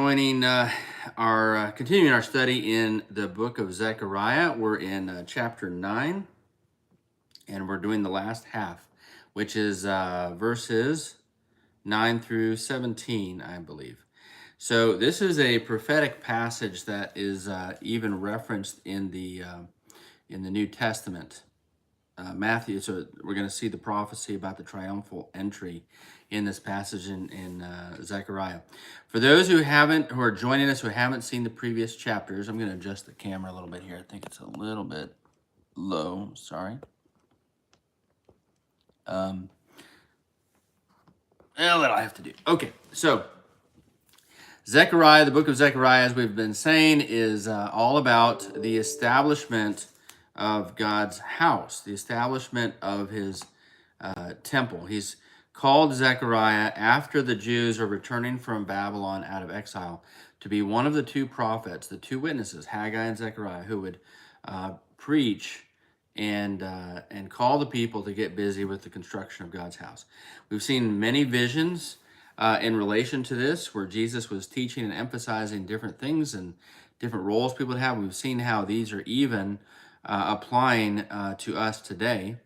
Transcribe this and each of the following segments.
joining continuing our study in the book of Zechariah. We're in chapter 9, and we're doing the last half, which is verses 9 through 17, I believe. So this is a prophetic passage that is even referenced in the New Testament. Matthew, so we're going to see the prophecy about the triumphal entry in this passage in Zechariah. For those who are joining us, who haven't seen the previous chapters, I'm going to adjust the camera a little bit here. I think it's a little bit low. Sorry. Well, that'll have to do. Okay, so Zechariah, the book of Zechariah, as we've been saying, is all about the establishment of God's house, the establishment of his temple. He's called Zechariah after the Jews are returning from Babylon out of exile to be one of the two prophets, the two witnesses, Haggai and Zechariah, who would preach and call the people to get busy with the construction of God's house. We've seen many visions in relation to this, where Jesus was teaching and emphasizing different things and different roles people would have. We've seen how these are even applying to us today,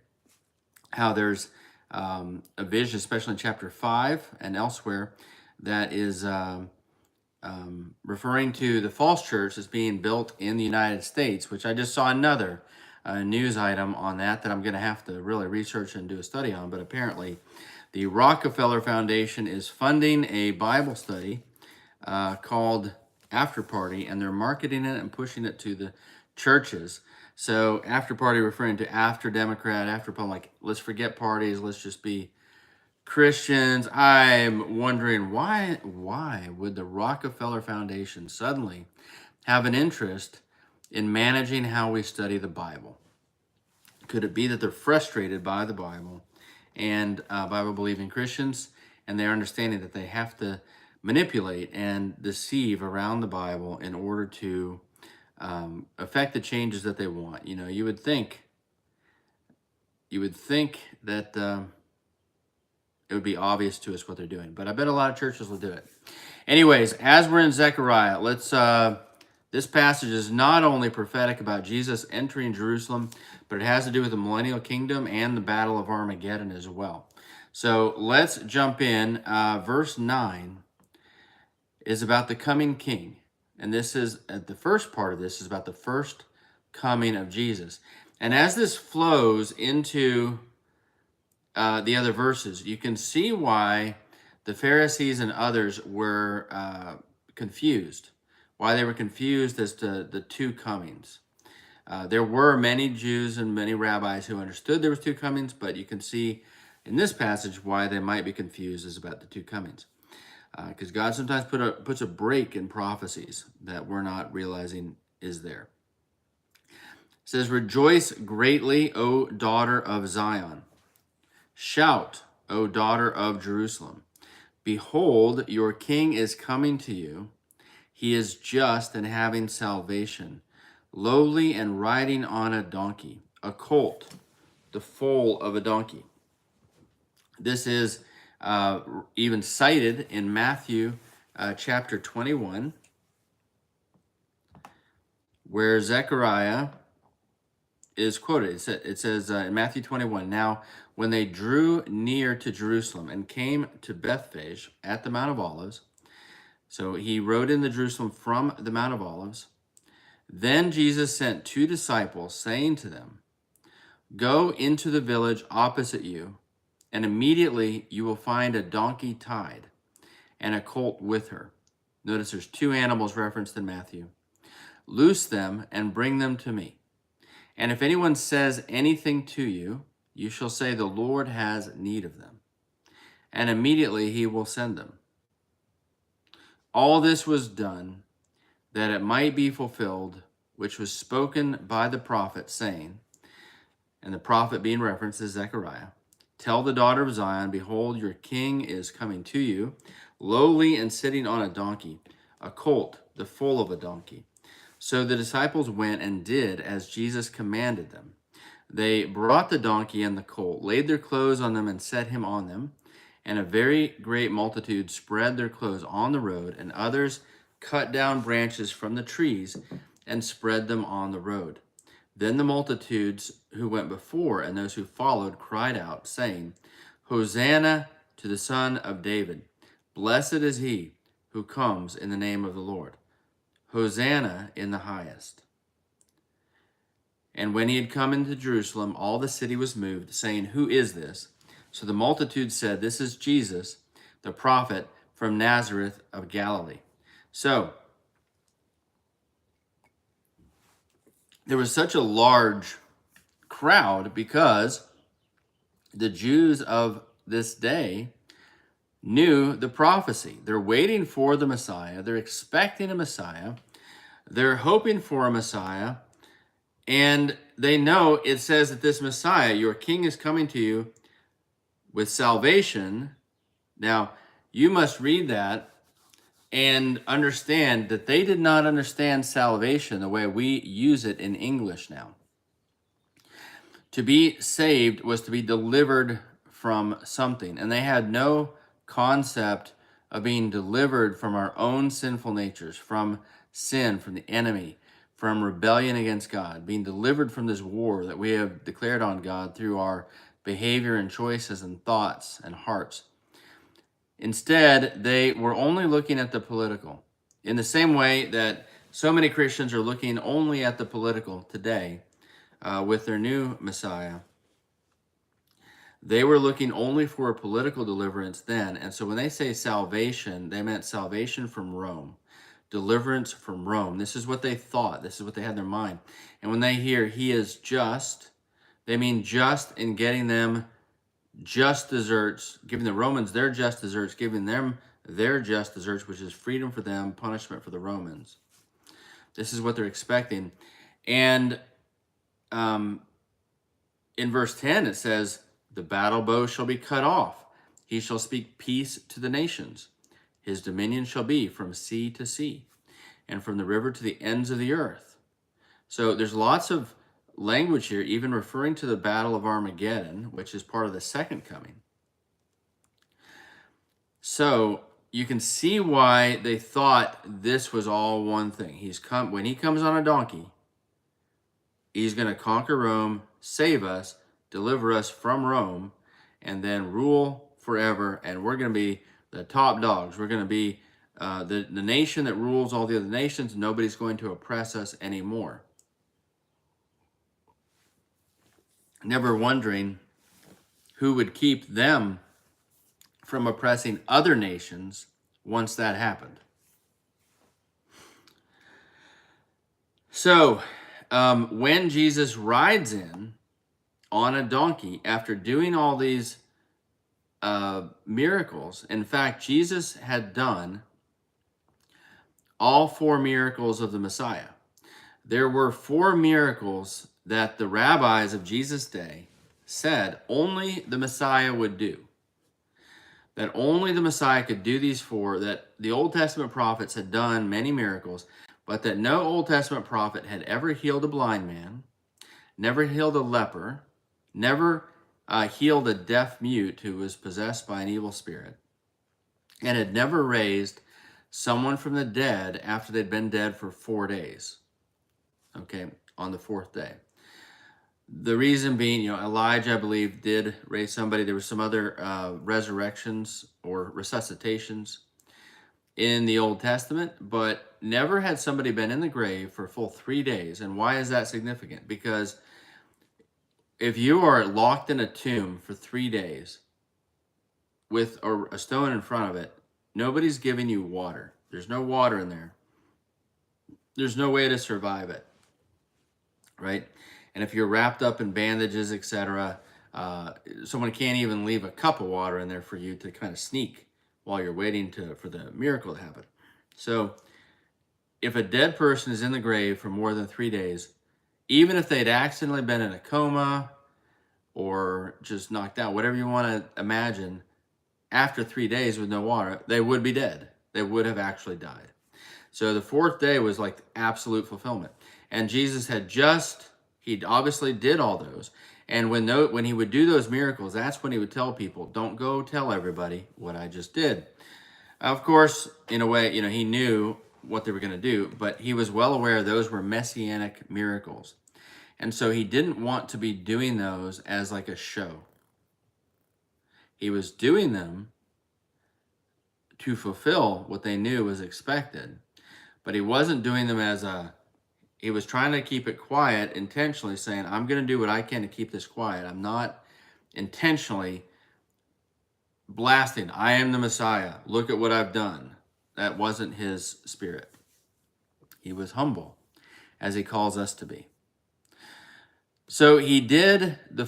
how there's a vision, especially in chapter 5 and elsewhere, that is referring to the false church as being built in the United States, which I just saw another news item on that I'm going to have to really research and do a study on. But apparently the Rockefeller Foundation is funding a Bible study called After Party, and they're marketing it and pushing it to the churches. So after party referring to after Democrat, after Republican, like let's forget parties, let's just be Christians. I'm wondering why would the Rockefeller Foundation suddenly have an interest in managing how we study the Bible? Could it be that they're frustrated by the Bible and Bible-believing Christians, and they're understanding that they have to manipulate and deceive around the Bible in order to affect the changes that they want? You know, you would think that it would be obvious to us what they're doing, but I bet a lot of churches will do it. Anyways, as we're in Zechariah, this passage is not only prophetic about Jesus entering Jerusalem, but it has to do with the millennial kingdom and the battle of Armageddon as well. So let's jump in. Verse 9 is about the coming king. And this is, the first part of this is about the first coming of Jesus. And as this flows into the other verses, you can see why the Pharisees and others were confused, why they were confused as to the two comings. There were many Jews and many rabbis who understood there was two comings, but you can see in this passage why they might be confused is about the two comings. Because God sometimes puts a break in prophecies that we're not realizing is there. It says, "Rejoice greatly, O daughter of Zion. Shout, O daughter of Jerusalem. Behold, your king is coming to you. He is just and having salvation, lowly and riding on a donkey, a colt, the foal of a donkey." This is even cited in Matthew chapter 21, where Zechariah is quoted. It says in Matthew 21, "Now when they drew near to Jerusalem and came to Bethphage at the Mount of Olives," so he rode into Jerusalem from the Mount of Olives, "then Jesus sent two disciples, saying to them, 'Go into the village opposite you, and immediately you will find a donkey tied and a colt with her.'" Notice there's two animals referenced in Matthew. "Loose them and bring them to me. And if anyone says anything to you, you shall say, 'The Lord has need of them.' And immediately he will send them." All this was done that it might be fulfilled, which was spoken by the prophet, saying, and the prophet being referenced is Zechariah, "Tell the daughter of Zion, behold, your king is coming to you, lowly and sitting on a donkey, a colt, the foal of a donkey." So the disciples went and did as Jesus commanded them. They brought the donkey and the colt, laid their clothes on them, and set him on them. And a very great multitude spread their clothes on the road, and others cut down branches from the trees and spread them on the road. Then the multitudes who went before and those who followed cried out, saying, Hosanna to the Son of David. Blessed is he who comes in the name of the Lord. Hosanna in the highest. And when he had come into Jerusalem, all the city was moved, saying, Who is this? So the multitude said, This is Jesus, the prophet from Nazareth of Galilee. So, there was such a large crowd because the Jews of this day knew the prophecy. They're waiting for the Messiah. They're expecting a Messiah. They're hoping for a Messiah. And they know it says that this Messiah, your king, is coming to you with salvation. Now, you must read that and understand that they did not understand salvation the way we use it in English now. To be saved was to be delivered from something, and they had no concept of being delivered from our own sinful natures, from sin, from the enemy, from rebellion against God, being delivered from this war that we have declared on God through our behavior and choices and thoughts and hearts. Instead, they were only looking at the political. In the same way that so many Christians are looking only at the political today with their new Messiah, they were looking only for a political deliverance then. And so when they say salvation, they meant salvation from Rome, deliverance from Rome. This is what they thought. This is what they had in their mind. And when they hear he is just, they mean just in getting them just deserts, giving the Romans their just deserts, giving them their just deserts, which is freedom for them, punishment for the Romans. This is what they're expecting. And in verse 10, it says, the battle bow shall be cut off. He shall speak peace to the nations. His dominion shall be from sea to sea, and from the river to the ends of the earth. So there's lots of language here, even referring to the Battle of Armageddon, which is part of the second coming. So you can see why they thought this was all one thing. When he comes on a donkey, he's going to conquer Rome, save us, deliver us from Rome, and then rule forever. And we're going to be the top dogs. We're going to be the nation that rules all the other nations. Nobody's going to oppress us anymore. Never wondering who would keep them from oppressing other nations once that happened. So, when Jesus rides in on a donkey after doing all these miracles, in fact, Jesus had done all 4 miracles of the Messiah. There were 4 miracles that the rabbis of Jesus' day said only the Messiah would do. That only the Messiah could do these 4, that the Old Testament prophets had done many miracles, but that no Old Testament prophet had ever healed a blind man, never healed a leper, never healed a deaf mute who was possessed by an evil spirit, and had never raised someone from the dead after they'd been dead for 4 days. Okay, on the 4th day. The reason being, Elijah, I believe, did raise somebody. There were some other resurrections or resuscitations in the Old Testament, but never had somebody been in the grave for a full 3 days. And why is that significant? Because if you are locked in a tomb for 3 days with a stone in front of it, nobody's giving you water. There's no water in there. There's no way to survive it, right? And if you're wrapped up in bandages, etc., someone can't even leave a cup of water in there for you to kind of sneak while you're waiting for the miracle to happen. So if a dead person is in the grave for more than 3 days, even if they'd accidentally been in a coma or just knocked out, whatever you want to imagine, after 3 days with no water, they would be dead. They would have actually died. So the 4th day was like absolute fulfillment. And Jesus he obviously did all those. And when he would do those miracles, that's when he would tell people, don't go tell everybody what I just did. Of course, in a way, he knew what they were going to do, but he was well aware those were messianic miracles. And so he didn't want to be doing those as like a show. He was doing them to fulfill what they knew was expected, but he wasn't doing them as he was trying to keep it quiet, intentionally saying, I'm going to do what I can to keep this quiet. I'm not intentionally blasting, I am the Messiah. Look at what I've done. That wasn't his spirit. He was humble, as he calls us to be. So he did the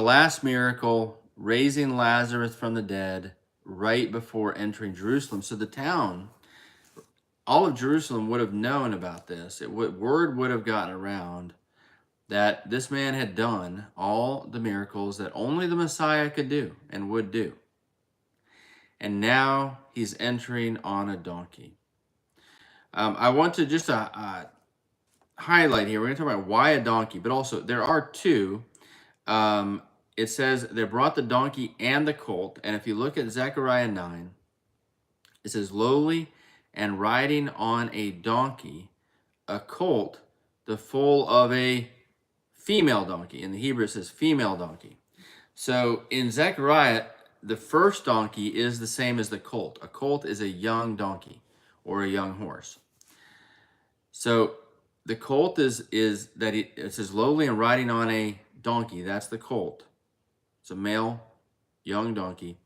last miracle, raising Lazarus from the dead, right before entering Jerusalem. So the town, all of Jerusalem would have known about this. Word would have gotten around that this man had done all the miracles that only the Messiah could do and would do. And now he's entering on a donkey. I want to just highlight here, we're going to talk about why a donkey, but also there are two. It says they brought the donkey and the colt. And if you look at Zechariah 9, it says lowly and riding on a donkey, a colt, the foal of a female donkey. In the Hebrew, it says female donkey. So in Zechariah, the first donkey is the same as the colt. A colt is a young donkey or a young horse. So the colt is that it says lowly and riding on a donkey. That's the colt. It's a male, young donkey.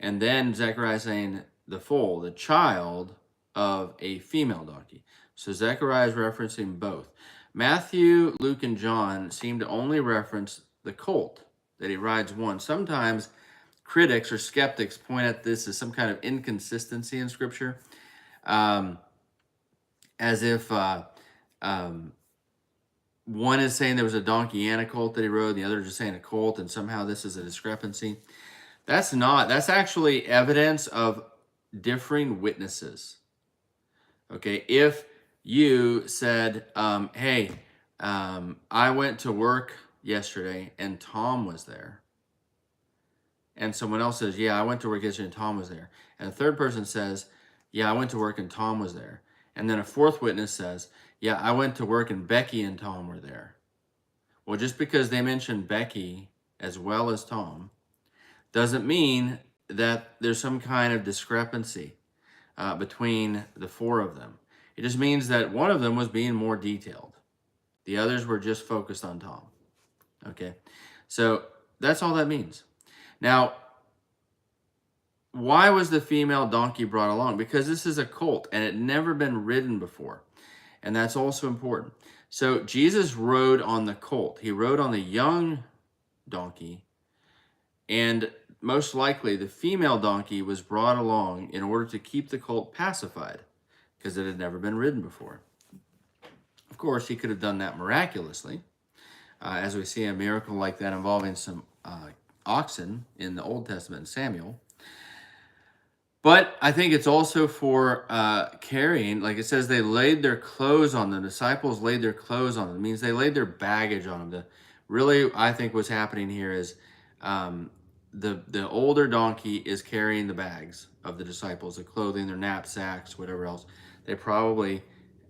And then Zechariah is saying the foal, the child of a female donkey. So Zechariah is referencing both. Matthew, Luke, and John seem to only reference the colt, that he rides one. Sometimes critics or skeptics point at this as some kind of inconsistency in Scripture, as if one is saying there was a donkey and a colt that he rode, the other is just saying a colt, and somehow this is a discrepancy. That's actually evidence of differing witnesses. Okay, if you said, hey, I went to work yesterday and Tom was there, and someone else says, yeah, I went to work yesterday and Tom was there, and a third person says, yeah, I went to work and Tom was there, and then a fourth witness says, yeah, I went to work and Becky and Tom were there. Well, just because they mentioned Becky as well as Tom doesn't mean that there's some kind of discrepancy between the four of them. It just means that one of them was being more detailed. The others were just focused on Tom. Okay, so that's all that means. Now, why was the female donkey brought along? Because this is a colt and it had never been ridden before. And that's also important. So Jesus rode on the colt. He rode on the young donkey. And most likely the female donkey was brought along in order to keep the colt pacified, because it had never been ridden before. Of course, he could have done that miraculously, as we see a miracle like that involving some oxen in the Old Testament in Samuel. But I think it's also for carrying, like it says, they laid their clothes on them. The disciples laid their clothes on them. It means they laid their baggage on them. Really, I think what's happening here is the older donkey is carrying the bags of the disciples, the clothing, their knapsacks, whatever else. They probably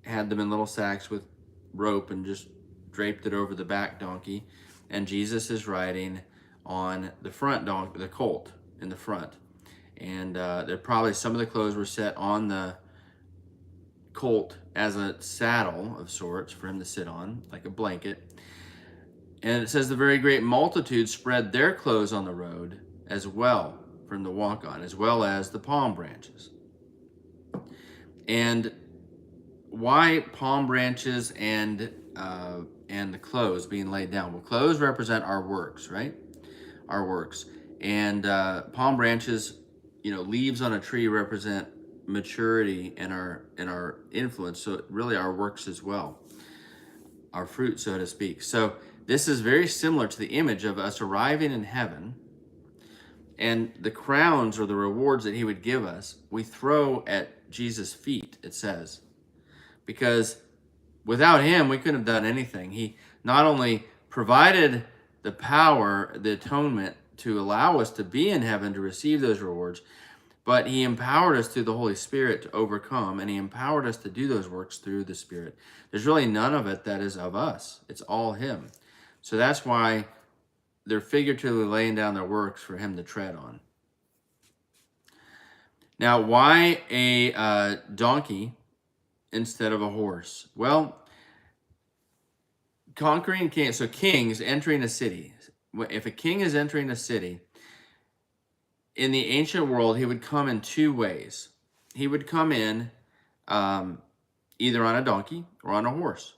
had them in little sacks with rope and just draped it over the back donkey. And Jesus is riding on the front donkey, the colt in the front. And there probably some of the clothes were set on the colt as a saddle of sorts for him to sit on, like a blanket. And it says the very great multitude spread their clothes on the road as well for him to walk on, as well as the palm branches. And why palm branches and the clothes being laid down? Well, clothes represent our works, right? Our works. And palm branches, leaves on a tree represent maturity and our influence. So really our works as well, our fruit, so to speak. So this is very similar to the image of us arriving in heaven, and the crowns or the rewards that he would give us, we throw at Jesus' feet, it says, because without him, we couldn't have done anything. He not only provided the power, the atonement to allow us to be in heaven to receive those rewards, But he empowered us through the Holy Spirit to overcome, and he empowered us to do those works through the Spirit. There's really none of it that is of us. It's all him. So that's why they're figuratively laying down their works for him to tread on. Now, why a donkey instead of a horse? Well, conquering king. So kings entering a city. If a king is entering a city, in the ancient world, he would come in two ways. He would come in either on a donkey or on a horse.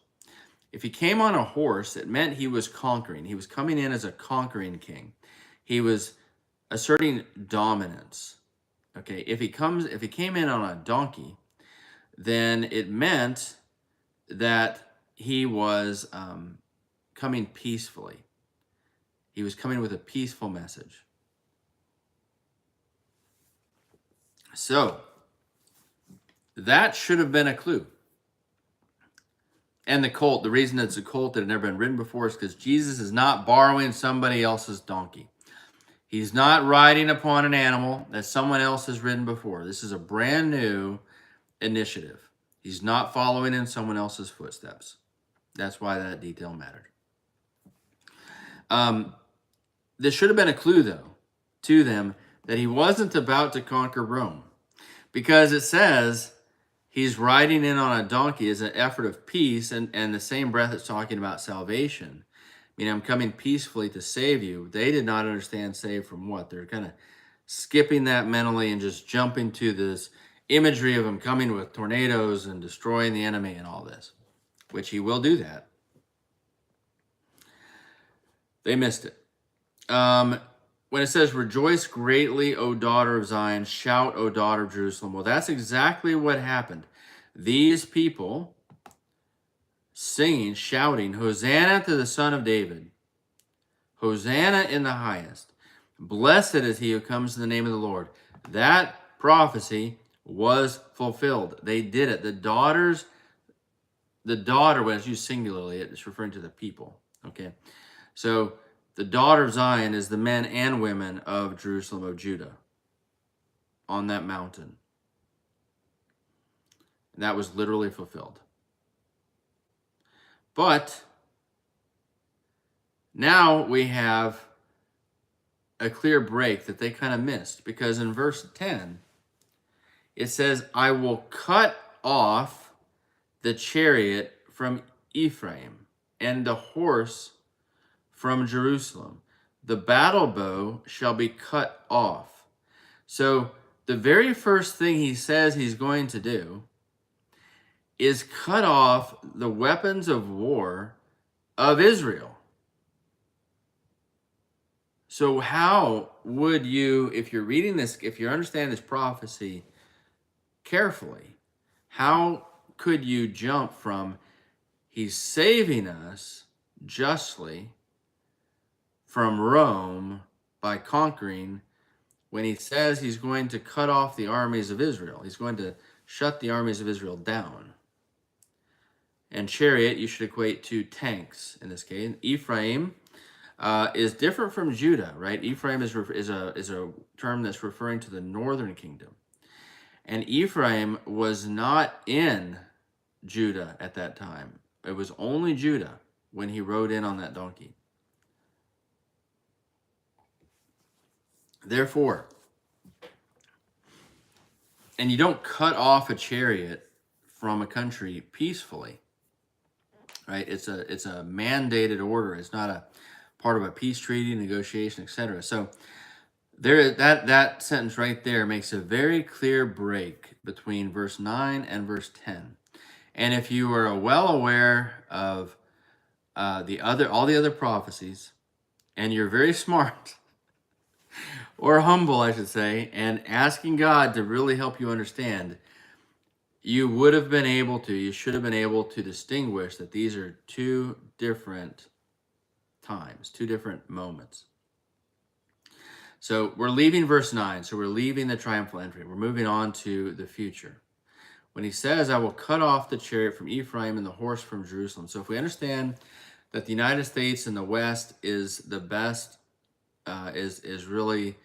If he came on a horse, it meant he was conquering. He was coming in as a conquering king. He was asserting dominance. Okay, if he came in on a donkey, then it meant that he was coming peacefully. He was coming with a peaceful message. So, that should have been a clue. And the colt, the reason it's a colt that had never been ridden before is because Jesus is not borrowing somebody else's donkey. He's not riding upon an animal that someone else has ridden before. This is a brand new initiative. He's not following in someone else's footsteps. That's why that detail mattered. This should have been a clue, though, to them that he wasn't about to conquer Rome. Because it says he's riding in on a donkey as an effort of peace, and the same breath it's talking about salvation. I mean, I'm coming peacefully to save you. They did not understand save from what. They're kind of skipping that mentally and just jumping to this imagery of him coming with tornadoes and destroying the enemy and all this, which he will do that. They missed it. When it says, rejoice greatly, O daughter of Zion, shout, O daughter of Jerusalem. Well, that's exactly what happened. These people singing, shouting, Hosanna to the Son of David. Hosanna in the highest. Blessed is he who comes in the name of the Lord. That prophecy was fulfilled. They did it. The daughter, when it's used singularly, it's referring to the people. Okay. So the daughter of Zion is the men and women of Jerusalem, of Judah, on that mountain. And that was literally fulfilled. But now we have a clear break that they kind of missed, because in verse 10, it says, I will cut off the chariot from Ephraim and the horse from Jerusalem. The battle bow shall be cut off. So the very first thing he says he's going to do is cut off the weapons of war of Israel. So how would you, if you're reading this, if you understand this prophecy carefully, how could you jump from he's saving us justly from Rome by conquering, when he says he's going to cut off the armies of Israel? He's going to shut the armies of Israel down. And chariot, you should equate to tanks in this case. Ephraim is different from Judah, right? Ephraim is a term that's referring to the northern kingdom. And Ephraim was not in Judah at that time. It was only Judah when he rode in on that donkey. Therefore, and you don't cut off a chariot from a country peacefully, right? It's a mandated order. It's not a part of a peace treaty, negotiation, etc. So there, that sentence right there makes a very clear break between verse 9 and verse 10. And if you are well aware of all the other prophecies, and you're very smart, or humble, I should say, and asking God to really help you understand, you should have been able to distinguish that these are two different times, two different moments. So we're leaving verse 9, so we're leaving the triumphal entry. We're moving on to the future. When he says, I will cut off the chariot from Ephraim and the horse from Jerusalem. So if we understand that the United States and the West is the best, is really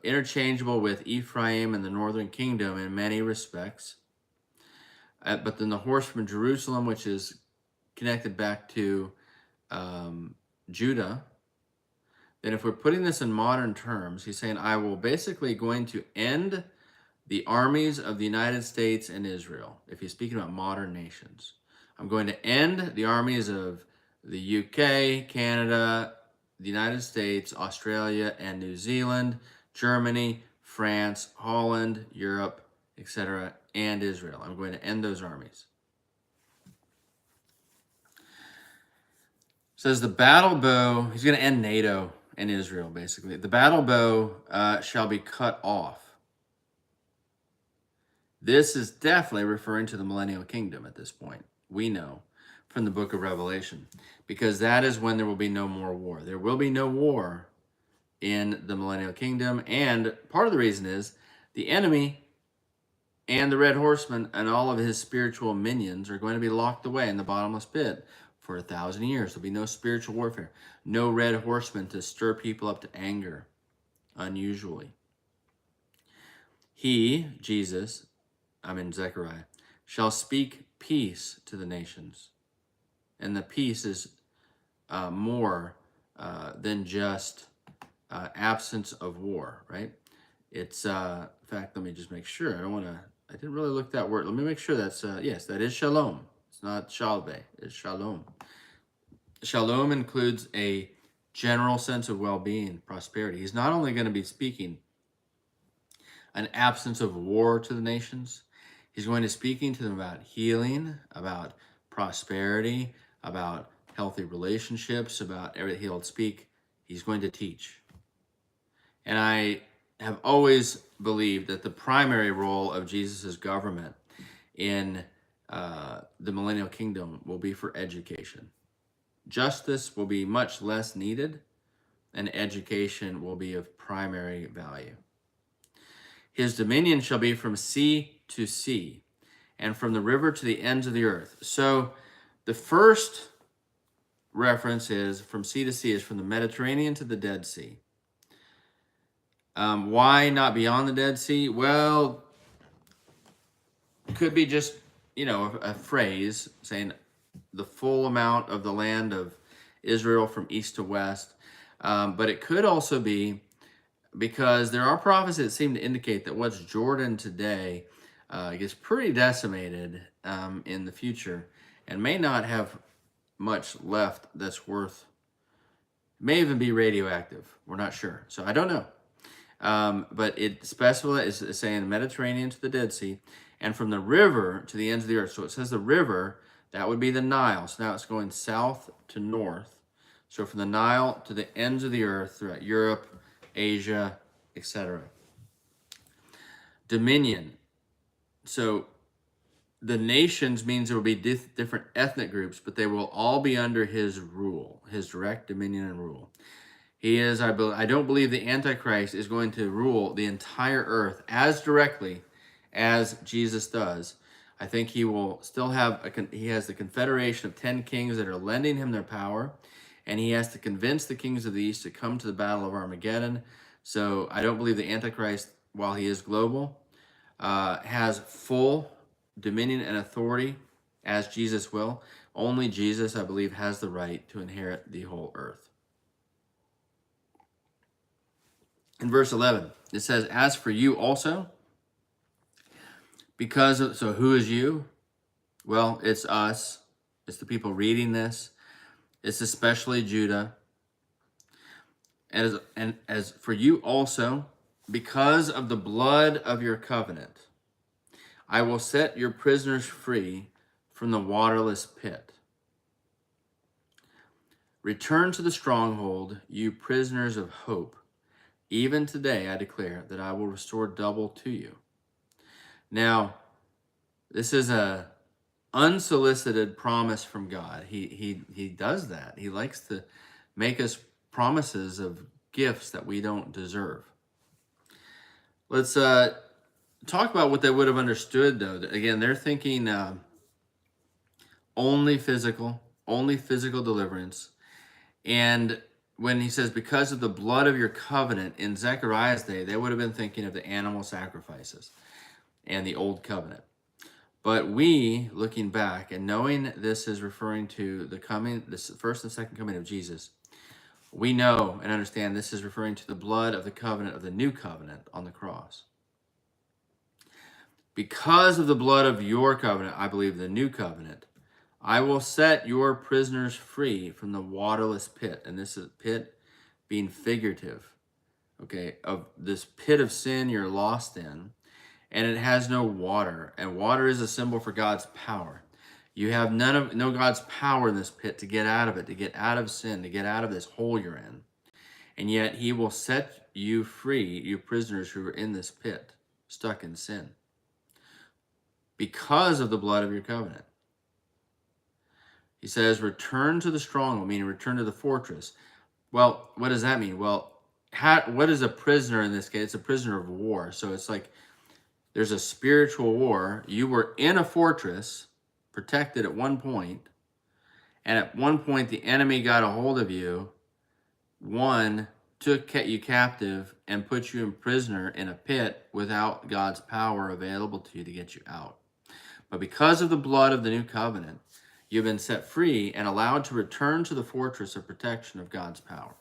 interchangeable with Ephraim and the northern kingdom in many respects. But then the horse from Jerusalem, which is connected back to Judah, then if we're putting this in modern terms, he's saying, I will basically going to end the armies of the United States and Israel. If he's speaking about modern nations, I'm going to end the armies of the UK, Canada, the United States, Australia, and New Zealand, Germany, France, Holland, Europe, etc., and Israel. I'm going to end those armies. Says the battle bow, he's going to end NATO and Israel, basically. The battle bow shall be cut off. This is definitely referring to the millennial kingdom at this point. We know from the book of Revelation, because that is when there will be no more war. There will be no war in the millennial kingdom, and part of the reason is the enemy and the red horseman and all of his spiritual minions are going to be locked away in the bottomless pit for 1,000 years. There'll be no spiritual warfare, no red horseman to stir people up to anger unusually. He, Jesus, Zechariah, shall speak peace to the nations. And the peace is more than just absence of war, right? It's, in fact, let me just make sure. I didn't really look that word. Let me make sure that's, yes, that is shalom. It's not shalve, it's shalom. Shalom includes a general sense of well-being, prosperity. He's not only going to be speaking an absence of war to the nations, he's going to speaking to them about healing, about prosperity, about healthy relationships, about everything. He's going to teach. And I have always believed that the primary role of Jesus' government in the millennial kingdom will be for education. Justice will be much less needed, and education will be of primary value. His dominion shall be from sea to sea, and from the river to the ends of the earth. So the first reference is from sea to sea, is from the Mediterranean to the Dead Sea. Why not beyond the Dead Sea? Well, it could be just, a phrase saying the full amount of the land of Israel from east to west. But it could also be because there are prophecies that seem to indicate that what's Jordan today gets pretty decimated in the future and may not have much left that's worth, may even be radioactive. We're not sure. So I don't know. But it specifies is saying Mediterranean to the Dead Sea and from the river to the ends of the earth. So it says the river, that would be the Nile. So now it's going south to north. So from the Nile to the ends of the earth throughout Europe, Asia, etc. Dominion. So the nations means there will be different ethnic groups, but they will all be under his rule, his direct dominion and rule. He is, I don't believe the Antichrist is going to rule the entire earth as directly as Jesus does. I think he will still have, he has the confederation of 10 kings that are lending him their power, and he has to convince the kings of the east to come to the battle of Armageddon. So I don't believe the Antichrist, while he is global, has full dominion and authority as Jesus will. Only Jesus, I believe, has the right to inherit the whole earth. In verse 11, it says, as for you also, so who is you? Well, it's us. It's the people reading this. It's especially Judah. And as for you also, because of the blood of your covenant, I will set your prisoners free from the waterless pit. Return to the stronghold, you prisoners of hope. Even today I declare that I will restore double to you. Now, this is a unsolicited promise from God. He does that. He likes to make us promises of gifts that we don't deserve. Let's talk about what they would have understood, though. Again, they're thinking only physical deliverance. And when he says, because of the blood of your covenant, in Zechariah's day, they would have been thinking of the animal sacrifices and the old covenant. But we, looking back and knowing this is referring to this first and second coming of Jesus, we know and understand this is referring to the blood of the covenant of the new covenant on the cross. Because of the blood of your covenant, I believe the new covenant, I will set your prisoners free from the waterless pit. And this is pit being figurative, okay, of this pit of sin you're lost in, and it has no water. And water is a symbol for God's power. You have no God's power in this pit to get out of it, to get out of sin, to get out of this hole you're in. And yet he will set you free, you prisoners who are in this pit, stuck in sin, because of the blood of your covenant. He says, return to the stronghold, meaning return to the fortress. Well, what does that mean? Well, what is a prisoner in this case? It's a prisoner of war. So it's like there's a spiritual war. You were in a fortress, protected at one point, and at one point the enemy got a hold of you. One, took you captive and put you in prisoner in a pit without God's power available to you to get you out. But because of the blood of the new covenant, you've been set free and allowed to return to the fortress of protection of God's power,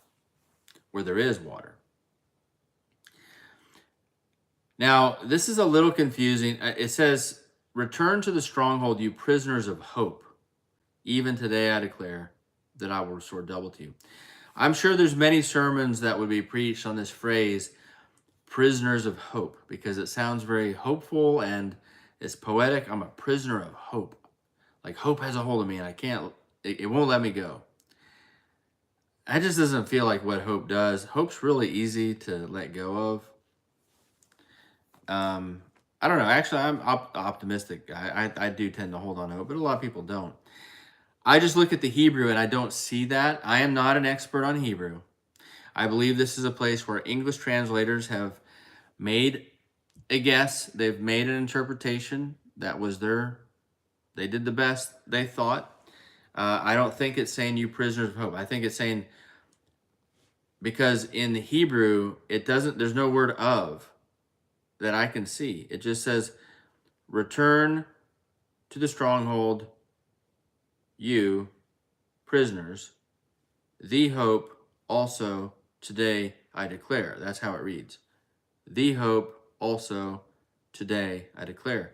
where there is water. Now, this is a little confusing. It says, return to the stronghold, you prisoners of hope. Even today I declare that I will restore double to you. I'm sure there's many sermons that would be preached on this phrase, prisoners of hope, because it sounds very hopeful and it's poetic. I'm a prisoner of hope. Like hope has a hold of me and I can't, it won't let me go. That just doesn't feel like what hope does. Hope's really easy to let go of. I don't know. Actually, I'm optimistic. I do tend to hold on to hope, but a lot of people don't. I just look at the Hebrew and I don't see that. I am not an expert on Hebrew. I believe this is a place where English translators have made a guess. They've made an interpretation. That was they did the best they thought. I don't think it's saying you prisoners of hope. I think it's saying, because in the Hebrew, there's no word of that I can see. It just says, return to the stronghold, you prisoners, the hope also today I declare. That's how it reads. The hope also today I declare.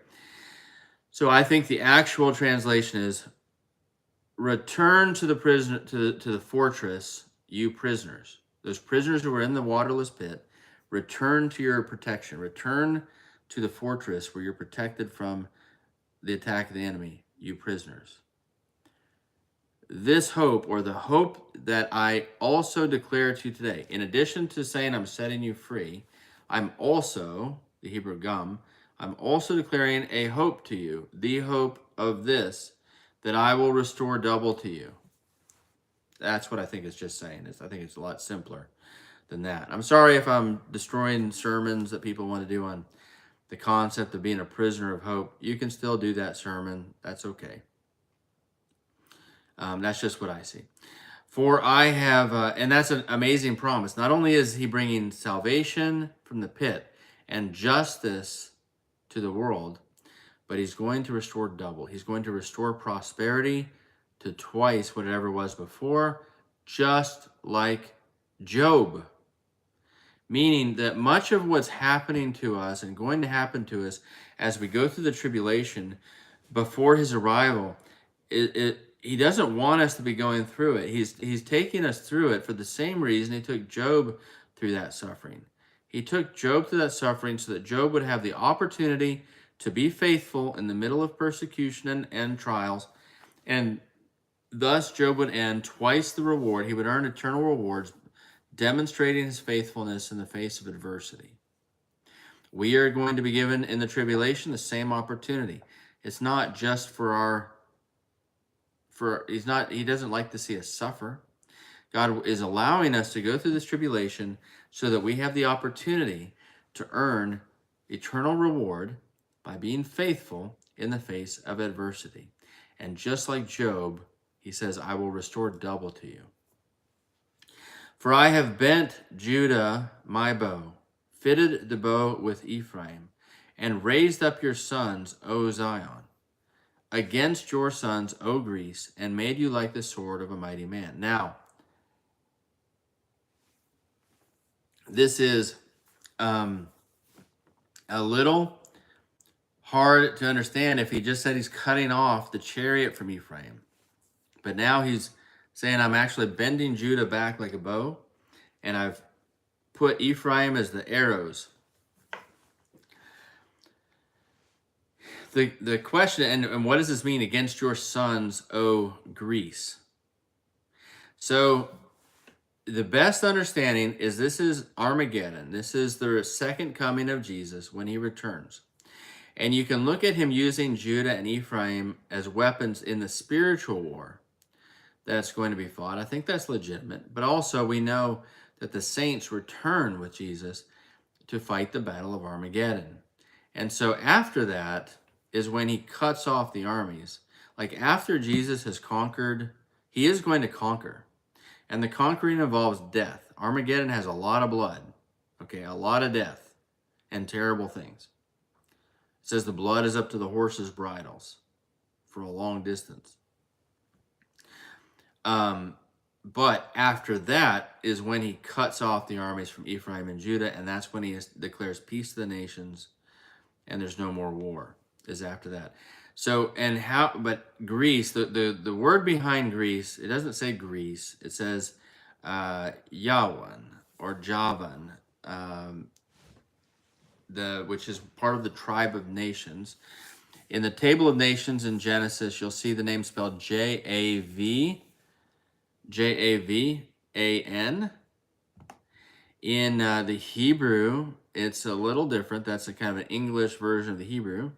So I think the actual translation is, return to the prisoner to the fortress, you prisoners. Those prisoners who were in the waterless pit, return to your protection. Return to the fortress where you're protected from the attack of the enemy, you prisoners. This hope, or the hope that I also declare to you today, in addition to saying I'm setting you free, I'm also, the Hebrew gum, I'm also declaring a hope to you, the hope of this, that I will restore double to you. That's what I think it's just saying. I think it's a lot simpler than that. I'm sorry if I'm destroying sermons that people want to do on the concept of being a prisoner of hope. You can still do that sermon. That's okay. That's just what I see. For I have, and that's an amazing promise. Not only is he bringing salvation from the pit and justice to the world, but he's going to restore double. He's going to restore prosperity to twice what it ever was before, just like Job. Meaning that much of what's happening to us and going to happen to us as we go through the tribulation before his arrival, he doesn't want us to be going through it. He's taking us through it for the same reason he took Job through that suffering. He took Job through that suffering so that Job would have the opportunity to be faithful in the middle of persecution and trials, and thus Job would end twice the reward. He would earn eternal rewards, demonstrating his faithfulness in the face of adversity. We are going to be given in the tribulation the same opportunity. It's not just he doesn't like to see us suffer. God is allowing us to go through this tribulation so that we have the opportunity to earn eternal reward by being faithful in the face of adversity. And just like Job, he says, I will restore double to you. For I have bent Judah my bow, fitted the bow with Ephraim, and raised up your sons, O Zion, against your sons, O Greece, and made you like the sword of a mighty man. Now, this is a little hard to understand if he just said he's cutting off the chariot from Ephraim. But now he's saying, I'm actually bending Judah back like a bow, and I've put Ephraim as the arrows. The question, and what does this mean, against your sons, O Greece? So the best understanding is this is Armageddon. This is the second coming of Jesus when he returns. And you can look at him using Judah and Ephraim as weapons in the spiritual war that's going to be fought. I think that's legitimate. But also we know that the saints return with Jesus to fight the battle of Armageddon. And so after that is when he cuts off the armies. Like after Jesus has conquered, he is going to conquer. And the conquering involves death. Armageddon has a lot of blood. Okay, a lot of death and terrible things. It says the blood is up to the horses' bridles for a long distance. But after that is when he cuts off the armies from Ephraim and Judah, and that's when he declares peace to the nations, and there's no more war, is after that. So, and how, but Greece, the word behind Greece, it doesn't say Greece, it says Yawan or Javan, which is part of the tribe of nations. In the table of nations in Genesis, you'll see the name spelled Javan. In the Hebrew, it's a little different. That's a kind of an English version of the Hebrew.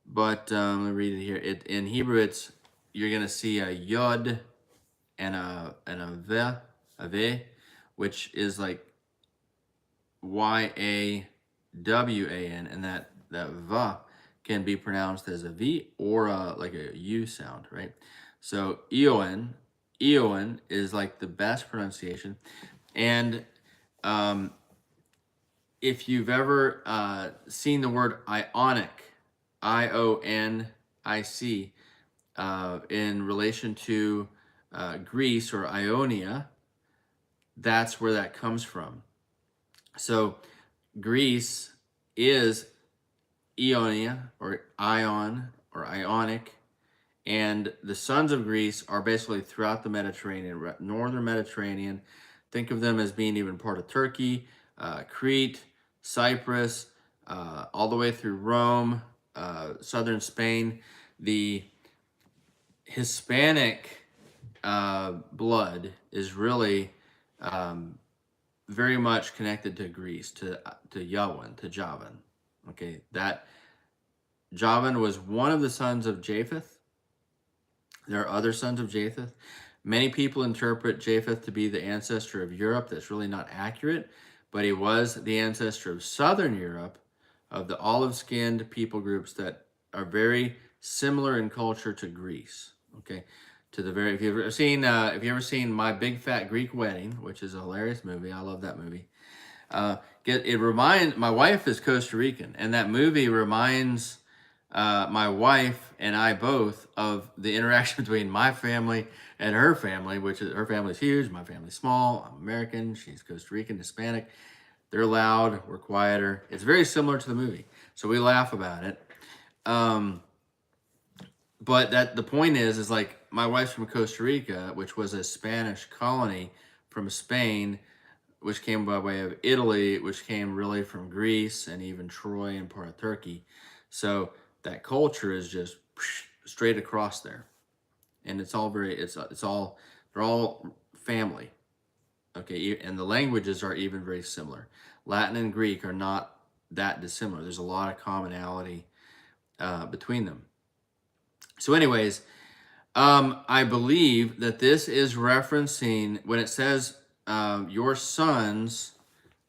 But let me read it here. In Hebrew, you're going to see a yod and a ve, which is like yawan, and that va can be pronounced as a v or like a u sound, right? So eon is like the best pronunciation. And if you've ever seen the word ionic, IONIC, in relation to Greece or Ionia, that's where that comes from. So Greece is Ionia or Ion or Ionic, and the sons of Greece are basically throughout the Mediterranean, northern Mediterranean. Think of them as being even part of Turkey, Crete, Cyprus, all the way through Rome, southern Spain. The Hispanic blood is really very much connected to Greece, to Yawan, to Javan. Okay, that Javan was one of the sons of Japheth. There are other sons of Japheth. Many people interpret Japheth to be the ancestor of Europe. That's really not accurate, but he was the ancestor of Southern Europe, of the olive-skinned people groups that are very similar in culture to Greece. Okay, if you've ever seen My Big Fat Greek Wedding, which is a hilarious movie, I love that movie. My wife is Costa Rican, and that movie reminds my wife and I both of the interaction between my family and her family, which is, her family's huge, my family's small. I'm American, she's Costa Rican, Hispanic. They're loud, we're quieter. It's very similar to the movie, so we laugh about it. But the point is like my wife's from Costa Rica, which was a Spanish colony from Spain, which came by way of Italy, which came really from Greece and even Troy and part of Turkey. So that culture is just straight across there, and they're all family. Okay, and the languages are even very similar. Latin and Greek are not that dissimilar. There's a lot of commonality between them. So anyways, I believe that this is referencing, when it says your sons,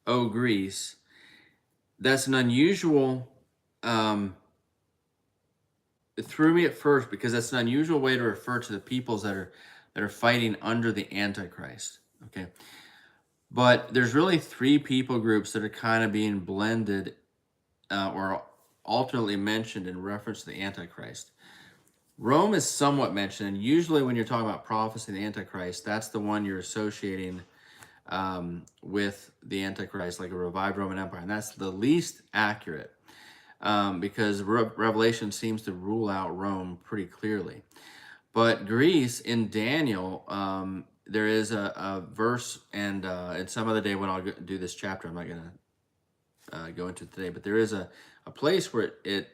O Greece, that's an unusual, it threw me at first because that's an unusual way to refer to the peoples that are fighting under the Antichrist. Okay. But there's really three people groups that are kind of being blended or alternately mentioned in reference to the Antichrist. Rome is somewhat mentioned, and usually when you're talking about prophecy of the Antichrist, that's the one you're associating with the Antichrist, like a revived Roman Empire. And that's the least accurate because Revelation seems to rule out Rome pretty clearly. But Greece in Daniel, there is a verse, and some other day when I'll do this chapter, I'm not going to go into it today, but there is a place where it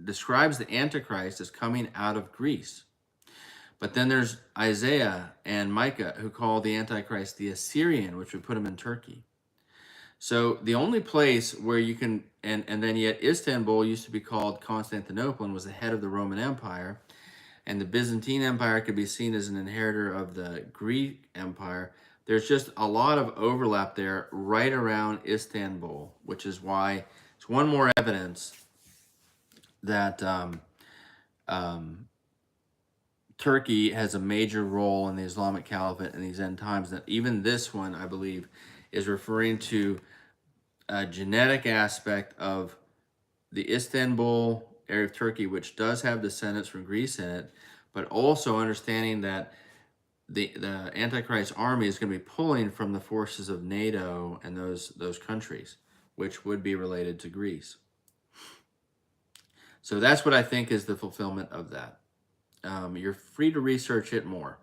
describes the Antichrist as coming out of Greece. But then there's Isaiah and Micah who call the Antichrist the Assyrian, which would put him in Turkey. So the only place where you can, and then yet Istanbul used to be called Constantinople and was the head of the Roman Empire. And the Byzantine Empire could be seen as an inheritor of the Greek Empire. There's just a lot of overlap there right around Istanbul, which is why it's one more evidence that Turkey has a major role in the Islamic Caliphate in these end times. That even this one, I believe, is referring to a genetic aspect of the Istanbul area of Turkey, which does have descendants from Greece in it, but also understanding that the Antichrist army is going to be pulling from the forces of NATO and those countries, which would be related to Greece. So that's what I think is the fulfillment of that. You're free to research it more.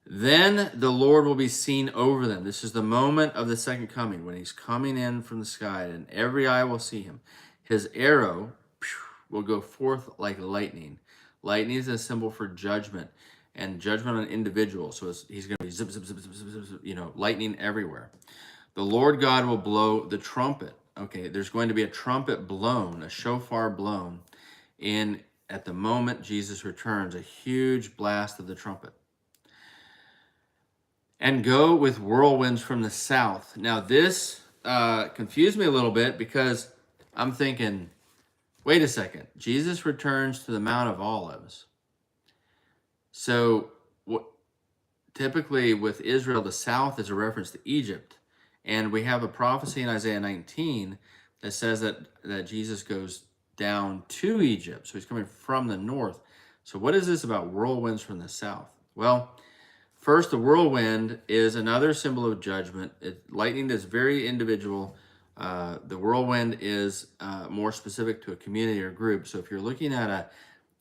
Then the Lord will be seen over them. This is the moment of the second coming, when he's coming in from the sky, and every eye will see him. His arrow will go forth like lightning. Lightning is a symbol for judgment, and judgment on individuals. So he's going to be zip, zip, zip, zip, zip, zip, lightning everywhere. The Lord God will blow the trumpet. Okay, there's going to be a trumpet blown, a shofar blown, at the moment Jesus returns, a huge blast of the trumpet. And go with whirlwinds from the south. Now this confused me a little bit because I'm thinking, wait a second, Jesus returns to the Mount of Olives. So typically with Israel, the south is a reference to Egypt. And we have a prophecy in Isaiah 19 that says that Jesus goes down to Egypt. So he's coming from the north. So what is this about whirlwinds from the south? Well, first, the whirlwind is another symbol of judgment. Lightning is very individual. The whirlwind is more specific to a community or group. So if you're looking at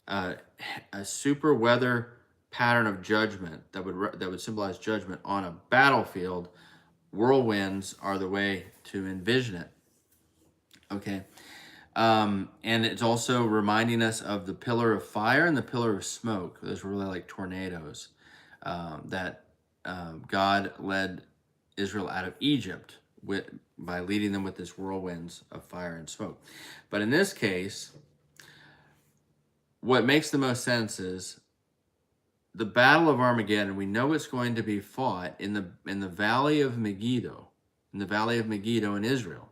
a super weather pattern of judgment that would symbolize judgment on a battlefield, whirlwinds are the way to envision it. Okay. And it's also reminding us of the pillar of fire and the pillar of smoke. Those were really like tornadoes that God led Israel out of Egypt by leading them with this whirlwinds of fire and smoke. But in this case, what makes the most sense is the Battle of Armageddon. We know it's going to be fought in the Valley of Megiddo, in Israel,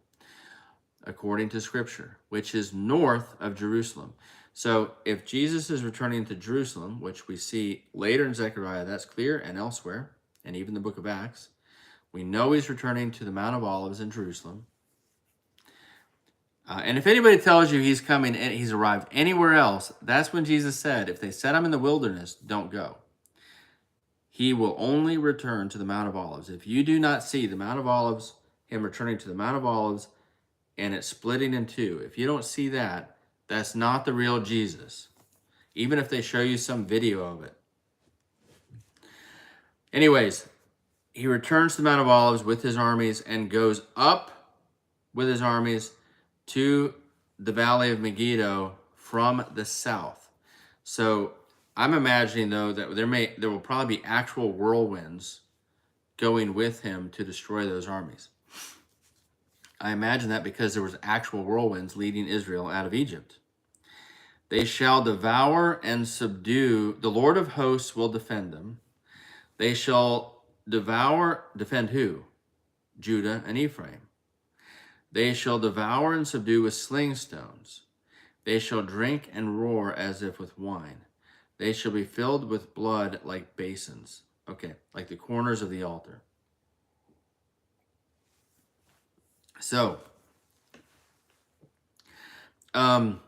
according to Scripture, which is north of Jerusalem. So if Jesus is returning to Jerusalem, which we see later in Zechariah, that's clear, and elsewhere, and even the book of Acts, we know he's returning to the Mount of Olives in Jerusalem. And if anybody tells you he's coming and he's arrived anywhere else, that's when Jesus said, if they set him in the wilderness, don't go. He will only return to the Mount of Olives. If you do not see the Mount of Olives, him returning to the Mount of Olives, and it's splitting in two, if you don't see that, that's not the real Jesus, even if they show you some video of it. Anyways, he returns to the Mount of Olives with his armies and goes up with his armies to the Valley of Megiddo from the south. So I'm imagining, though, that there will probably be actual whirlwinds going with him to destroy those armies. I imagine that because there was actual whirlwinds leading Israel out of Egypt. They shall devour and subdue. The Lord of hosts will defend them. They shall defend who? Judah and Ephraim. They shall devour and subdue with sling stones. They shall drink and roar as if with wine. They shall be filled with blood like basins. Okay, like the corners of the altar. So, um,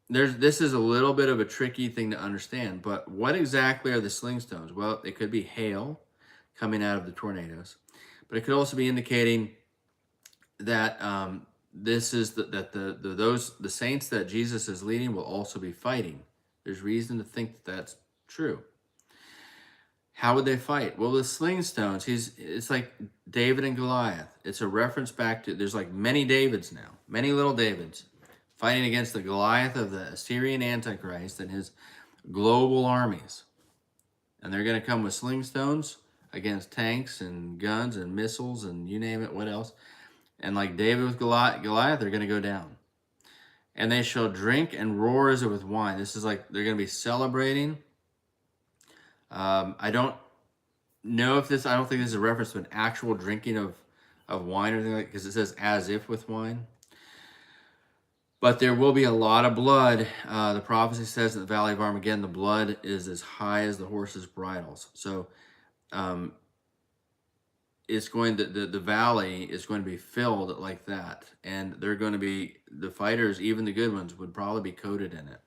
this is a little bit of a tricky thing to understand, but what exactly are the sling stones? Well, it could be hail coming out of the tornadoes, but it could also be indicating that this is that the saints that Jesus is leading will also be fighting. There's reason to think that that's true. How would they fight? Well, with sling stones, it's like David and Goliath. It's a reference back to there's like many Davids now, many little Davids fighting against the Goliath of the Assyrian Antichrist and his global armies. And they're going to come with sling stones against tanks and guns and missiles and you name it, what else? And like David with Goliath, they're going to go down. And they shall drink and roar as it with wine. This is like they're going to be celebrating. I don't know if this, I don't think this is a reference to an actual drinking of wine or anything like that, because it says as if with wine. But there will be a lot of blood. The prophecy says in the Valley of Armageddon, the blood is as high as the horses' bridles. So it's going to, the valley is going to be filled like that. And they're going to be, the fighters, even the good ones, would probably be coated in it.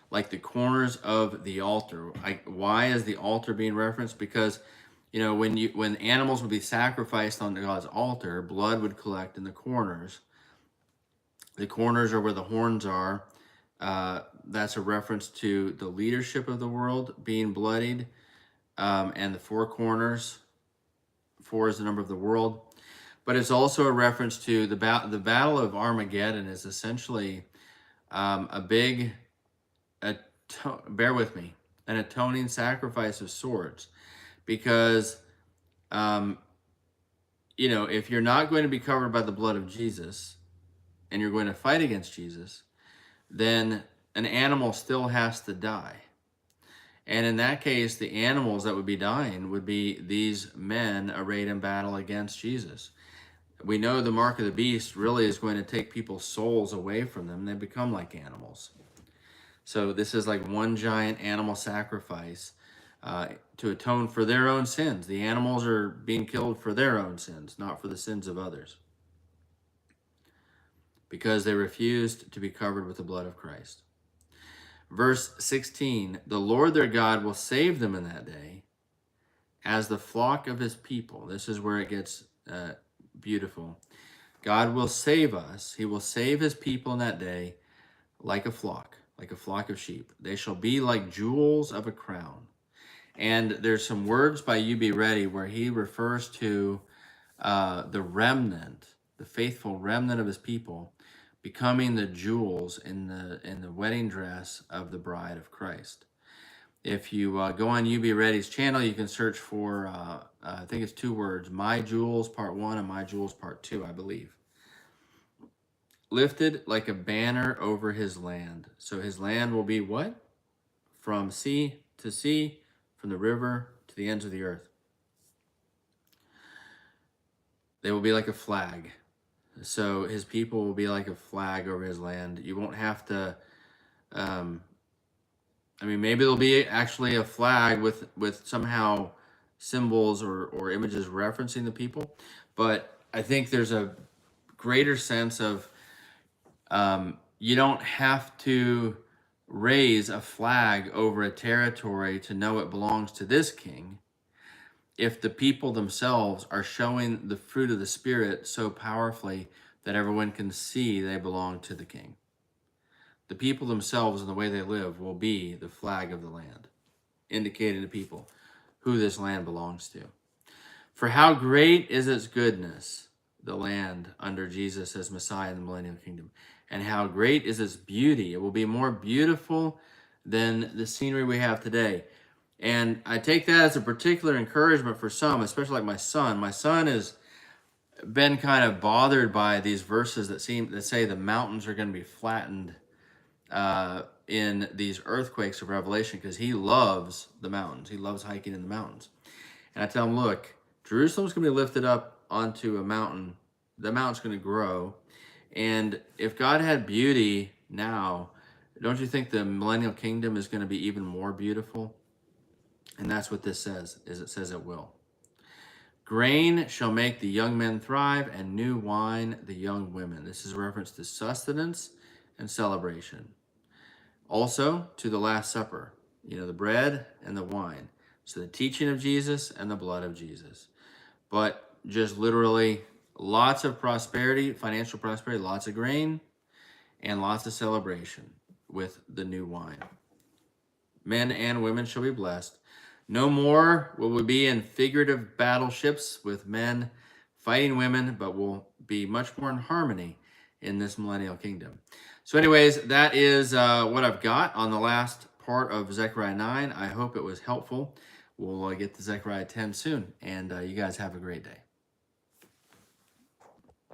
Like the corners of the altar. Why is the altar being referenced? Because, you know, when animals would be sacrificed on God's altar, blood would collect in the corners. The corners are where the horns are. That's a reference to the leadership of the world being bloodied. And the four corners, 4 is the number of the world. But it's also a reference to the Battle of Armageddon is essentially a big, bear with me, an atoning sacrifice of swords. Because, you know, if you're not going to be covered by the blood of Jesus and you're going to fight against Jesus, then an animal still has to die. And in that case, the animals that would be dying would be these men arrayed in battle against Jesus. We know the mark of the beast really is going to take people's souls away from them. They become like animals. So this is like one giant animal sacrifice to atone for their own sins. The animals are being killed for their own sins, not for the sins of others, because they refused to be covered with the blood of Christ. Verse 16, the Lord their God will save them in that day as the flock of his people. This is where it gets beautiful. God will save us. He will save his people in that day like a flock of sheep. They shall be like jewels of a crown. And there's some words by U.B. Reddy where he refers to the remnant, the faithful remnant of his people, becoming the jewels in the wedding dress of the bride of Christ. If you go on U.B. Reddy's channel, you can search for, I think it's 2 words, My Jewels Part 1 and My Jewels Part 2, I believe. Lifted like a banner over his land. So his land will be what? From sea to sea, from the river to the ends of the earth. They will be like a flag. So his people will be like a flag over his land. You won't have to, I mean, maybe there'll be actually a flag with somehow symbols or images referencing the people. But I think there's a greater sense of you don't have to raise a flag over a territory to know it belongs to this king if the people themselves are showing the fruit of the Spirit so powerfully that everyone can see they belong to the king. The people themselves and the way they live will be the flag of the land, indicating to people who this land belongs to. For how great is its goodness, the land under Jesus as Messiah in the millennial kingdom, and how great is its beauty. It will be more beautiful than the scenery we have today. And I take that as a particular encouragement for some, especially like my son. My son has been kind of bothered by these verses that say the mountains are going to be flattened in these earthquakes of Revelation, because he loves the mountains. He loves hiking in the mountains. And I tell him, look, Jerusalem's going to be lifted up onto a mountain. The mountain's going to grow. And if God had beauty now, don't you think the millennial kingdom is going to be even more beautiful? And that's what this says, is it says it will. Grain shall make the young men thrive, and new wine the young women. This is a reference to sustenance and celebration. Also to the Last Supper, the bread and the wine. So the teaching of Jesus and the blood of Jesus. But just literally lots of prosperity, financial prosperity, lots of grain, and lots of celebration with the new wine. Men and women shall be blessed. No more will we be in figurative battleships with men fighting women, but we'll be much more in harmony in this millennial kingdom. So anyways, that is what I've got on the last part of Zechariah 9. I hope it was helpful. We'll get to Zechariah 10 soon, and you guys have a great day.